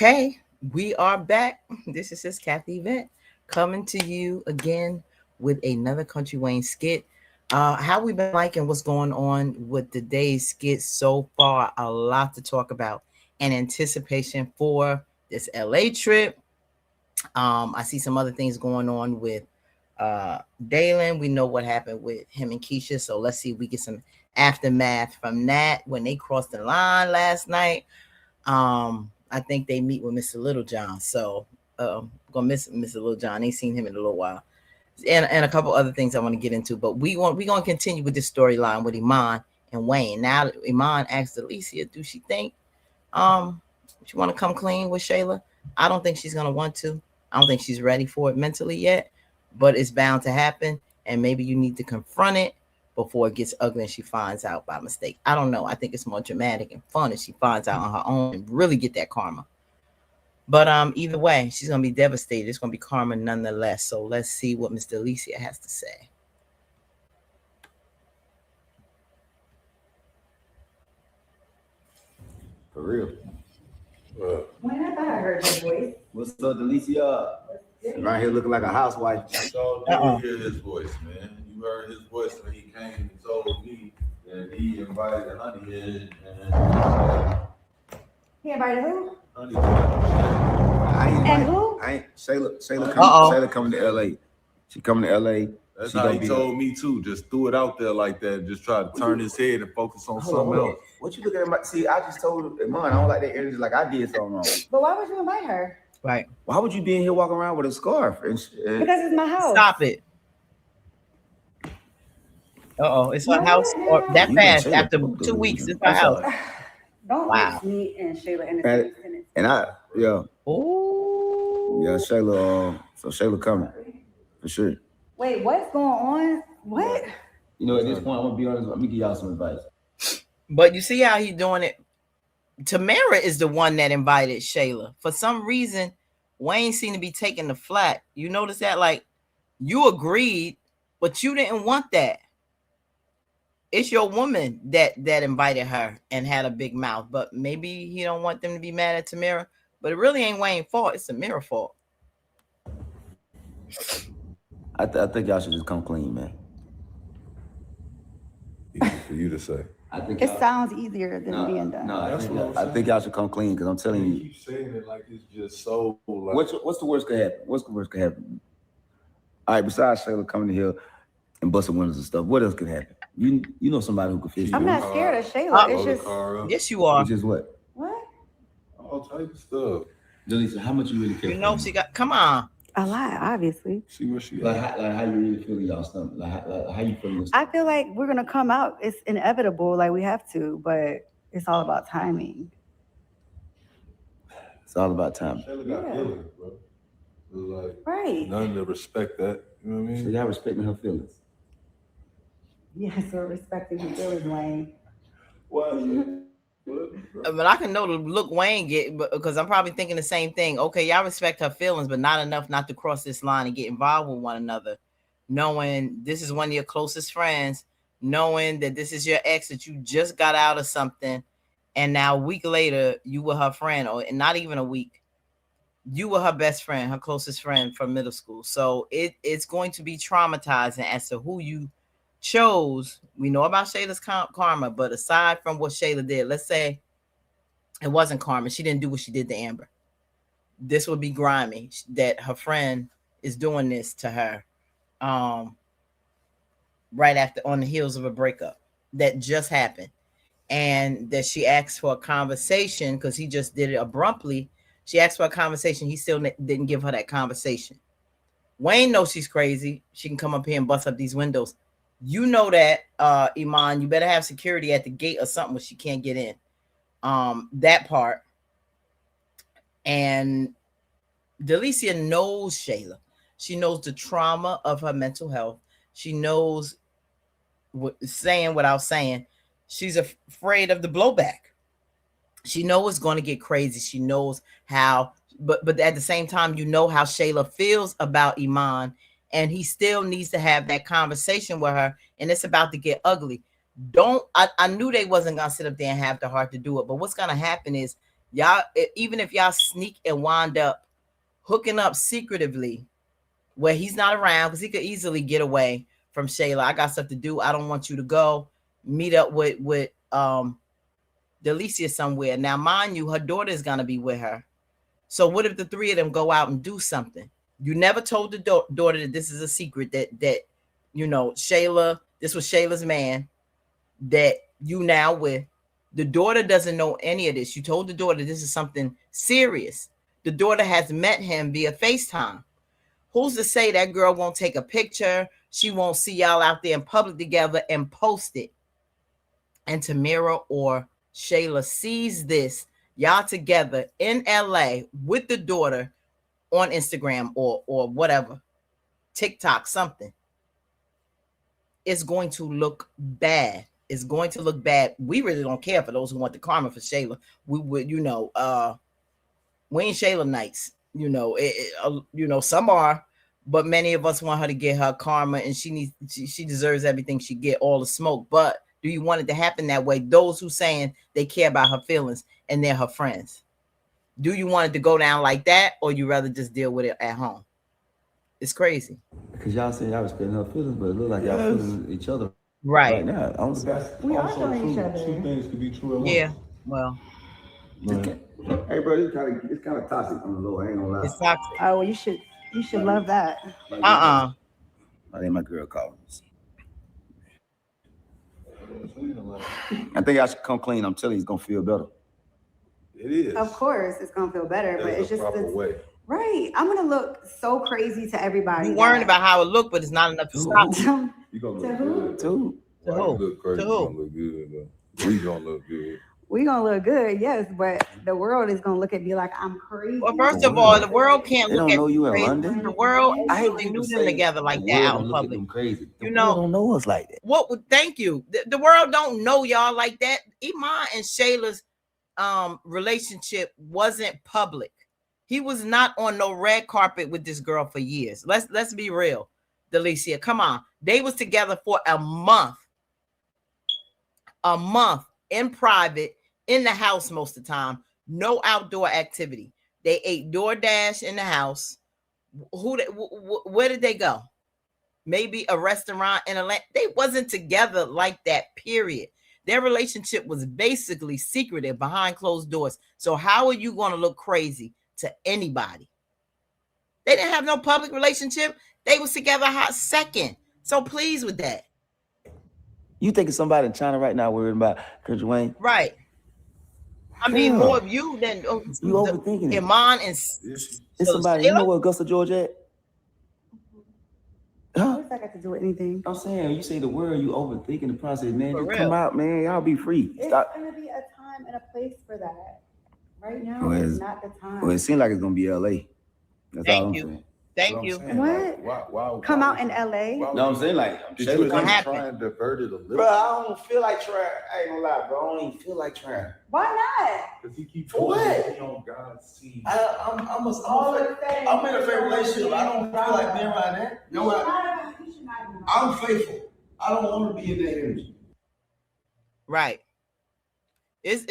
Okay, we are back. This is his Kathy event coming to you again with another Country Wayne skit. How we been liking what's going on with today's skit so far? A lot to talk about and anticipation for this LA trip. I see some other things going on with Dalen. We know what happened with him and Keisha, so let's see if we get some aftermath from that when they crossed the line last night. I think they meet with Mr. Littlejohn. So gonna miss Mr. Littlejohn. Ain't seen him in a little while. And a couple other things I want to get into. But we're gonna continue with this storyline with Iman and Wayne. Now Iman asked Dalicia, do she think she wanna come clean with Shayla? I don't think she's gonna want to. I don't think she's ready for it mentally yet, but it's bound to happen. And maybe you need to confront it before it gets ugly and she finds out by mistake. I don't know. I think it's more dramatic and fun if she finds out on her own and really get that karma. But either way, she's gonna be devastated. It's gonna be karma nonetheless. So let's see what Miss Dalicia has to say. For real. When I thought I heard your voice. What's up, Dalicia? Right here looking like a housewife. So you hear his voice, man. You heard his voice when he came and told me that he invited Honey in. And He invited who? Honey, And who? Shayla coming to LA. She coming to LA. that's She how gonna he told me too. Just threw it out there like that. Just try to turn his head and focus on something else. What you looking at? See, I just told Iman I don't like that energy. Like I did something wrong. But why would you invite her? Right. Why would you be in here walking around with a scarf? Because it's my house. Stop it. It's her house or that fast after 2 weeks. It's her house. Don't Wow. mix me and Shayla in the same sentence. And Oh. Shayla. So Shayla coming for sure. Wait, what's going on? What? You know, at this point, I'm gonna be honest. Let me give y'all some advice. But you see how he's doing it. Tamara is the one that invited Shayla. For some reason, Wayne seemed to be taking the flat. You notice that? Like, you agreed, but you didn't want that. It's your woman that invited her and had a big mouth. But maybe he don't want them to be mad at Tamara. But it really ain't Wayne's fault. It's Tamara's fault. I think y'all should just come clean, man. Easy for you to say. I think It sounds easier than being done. No, That's what I'm I think y'all should come clean because I'm telling You you. keep saying it like it's just so. Like, What's the worst could happen? What's the worst could happen? All right, besides Shayla coming here and busting windows and stuff, what else could happen? You know somebody who could fix I'm you. not scared of Shayla. It's just Yes, you are. Which is what? what? all type of stuff. Delisa, how much you really care? You know she got. Come on. A lot, obviously. See where she like at. how you really feel in y'all stomach? Like how you feel in your I stomach? feel like we're gonna come out. It's inevitable, like we have to, but it's all about timing. It's all about time. Shayla got Yeah. feelings, bro. It's like Right. none to respect that. You know what I So mean? y'all respecting her feelings. Yes, we're respecting your feelings, Wayne. What? But I can know the look Wayne get, because I'm probably thinking the same thing. Okay, y'all respect her feelings, but not enough not to cross this line and get involved with one another. Knowing this is one of your closest friends, knowing that this is your ex that you just got out of something, and now a week later you were her friend, or not even a week, you were her best friend, her closest friend from middle school. So it's going to be traumatizing as to who you chose. We know about Shayla's karma, but aside from what Shayla did, let's say it wasn't karma. She didn't do what she did to Amber. This would be grimy that her friend is doing this to her right after, on the heels of a breakup that just happened, and that she asked for a conversation because he just did it abruptly. She asked for a conversation. He still didn't give her that conversation. Wayne knows she's crazy. She can come up here and bust up these windows. You know that, Iman, you better have security at the gate or something where she can't get in. That part. And Dalicia knows Shayla. She knows the trauma of her mental health. She knows saying without saying. She's afraid of the blowback. She knows it's going to get crazy. She knows how, but at the same time, you know how Shayla feels about Iman, and he still needs to have that conversation with her, and it's about to get ugly. I knew they wasn't going to sit up there and have the heart to do it, but what's going to happen is Y'all, even if y'all sneak and wind up hooking up secretively where he's not around, because he could easily get away from Shayla. I got stuff to do. I don't want you to go. Meet up with Dalicia somewhere. Now, mind you, her daughter is gonna be with her. So what if the three of them go out and do something? You never told the daughter that this is a secret, that Shayla, this was Shayla's man that you now with. The daughter doesn't know any of this. You told the daughter this is something serious. The daughter has met him via FaceTime. Who's to say that girl won't take a picture? She won't see y'all out there in public together and post it. And Tamira or Shayla sees this, y'all together in LA with the daughter on Instagram or whatever, TikTok, something. It's going to look bad. It's going to look bad. We really don't care for those who want the karma for Shayla. We would, we ain't Shayla Knights. Some are, but many of us want her to get her karma, and she deserves everything she get, all the smoke. But do you want it to happen that way? Those who saying they care about her feelings and they're her friends. Do you want it to go down like that, or you rather just deal with it at home? It's crazy. Because y'all saying y'all respecting her feelings, but it look like y'all feeling each other right now. We are feeling each other. Two things could be true at once. Yeah. Well, hey, bro, it's kind of toxic on the low. I ain't gonna lie. it's toxic. Oh, well, you should love that. I think my girl calling. I think I should come clean. I'm telling you, it's gonna feel better. It is. Of course, it's gonna feel better, but it's just proper way. right. I'm gonna look so crazy to everybody. You worrying about how it look, but it's not enough to stop. You gonna To look who? good. Too. To Why who? you look crazy? To You who? gonna look good, though. We gonna look good. We gonna look good, yes, but the world is gonna look at me like I'm crazy. Well, first of all, the world can't They look don't at know you in crazy. London. The world I hate actually people knew them say together like the that world out don't in look at public. them crazy. The You world know- don't know us like that. What would thank you? The world don't know y'all like that. Iman and Shayla's relationship wasn't public. He was not on no red carpet with this girl for years. Let's be real, Dalicia. Come on. They was together for a month in private, in the house most of the time. No outdoor activity. They ate DoorDash in the house. Where did they go? Maybe a restaurant in Atlanta. They wasn't together like that, period. Their relationship was basically secretive behind closed doors. So how are you going to look crazy to anybody? They didn't have no public relationship. They was together a hot second. So pleased with that. You think of somebody in China right now worried about Kurt Wayne? Right. I mean, Yeah. more of you than You overthinking it. Iman and It's somebody. You know where Augusta, Georgia at? Huh? What does that got to do with anything? I'm saying, you say the word, you overthinking the process, man. For Just real. come out, man. Y'all be free. It's Stop. gonna be a time and a place for that. Right now Well, is not the time. Well, it seems like it's gonna be LA. That's all I'm saying. Thank you. What? Why Come out in LA? No, I'm saying like Did Shayla you at gonna least happen. try and divert it a little? Bro, I don't feel like trying. I ain't gonna lie, bro. I don't even feel like trying. Why not? Because he keeps For what? putting on God's seed. I'm in a fair relationship. I don't feel like being around that. No, I'm faithful. I don't want to be in that energy. Right. It's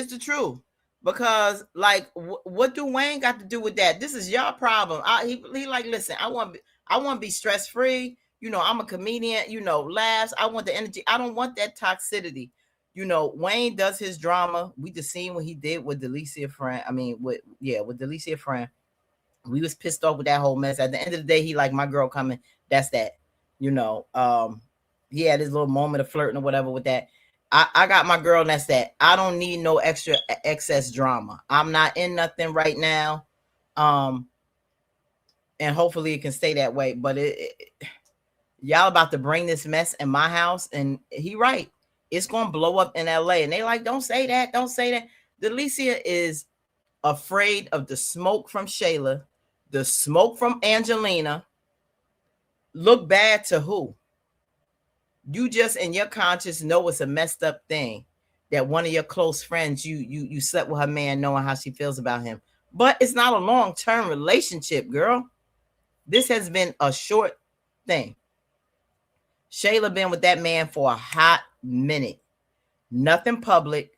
the truth. Because like what do Wayne got to do with that? This is your problem. He like, listen, I want to be stress free. I'm a comedian, laughs. I want the energy. I don't want that toxicity. Wayne does his drama. We just seen what he did with Dalicia friend. I mean, with Dalicia friend. We was pissed off with that whole mess. At the end of the day, he like, my girl coming. That's that. He had his little moment of flirting or whatever with that. I got my girl, and that's that. I don't need no extra excess drama. I'm not in nothing right now. And hopefully it can stay that way. But y'all about to bring this mess in my house, and he right. It's gonna blow up in LA. And they like, don't say that, don't say that. Dalicia is afraid of the smoke from Shayla, the smoke from Angelina. Look bad to who? You just in your conscience know it's a messed up thing that one of your close friends, you slept with her man knowing how she feels about him. But it's not a long-term relationship, girl. This has been a short thing. Shayla been with that man for a hot minute. Nothing public.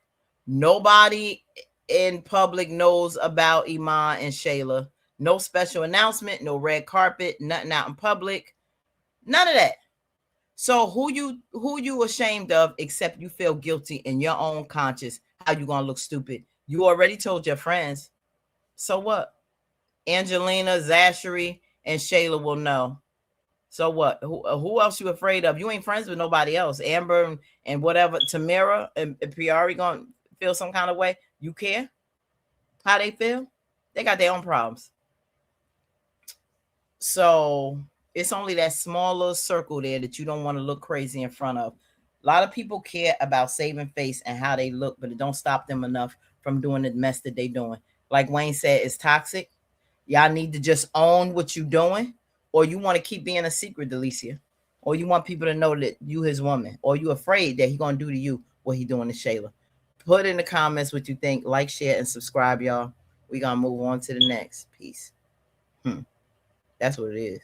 Nobody in public knows about Iman and Shayla. No special announcement, no red carpet, nothing out in public, none of that. So who you ashamed of except you feel guilty in your own conscience? How you gonna look stupid? You already told your friends. So what? Angelina, Zachary, and Shayla will know. So what? Who else you afraid of? You ain't friends with nobody else. Amber and whatever, Tamara and Priori gonna feel some kind of way. You care how they feel? They got their own problems. So it's only that small little circle there that you don't want to look crazy in front of. A lot of people care about saving face and how they look, but it don't stop them enough from doing the mess that they doing. Like Wayne said, it's toxic. Y'all need to just own what you doing, or you want to keep being a secret, Dalicia, or you want people to know that you his woman, or you afraid that he gonna do to you what he doing to Shayla. Put in the comments what you think. Like, share, and subscribe, y'all. We gonna move on to the next piece. That's what it is.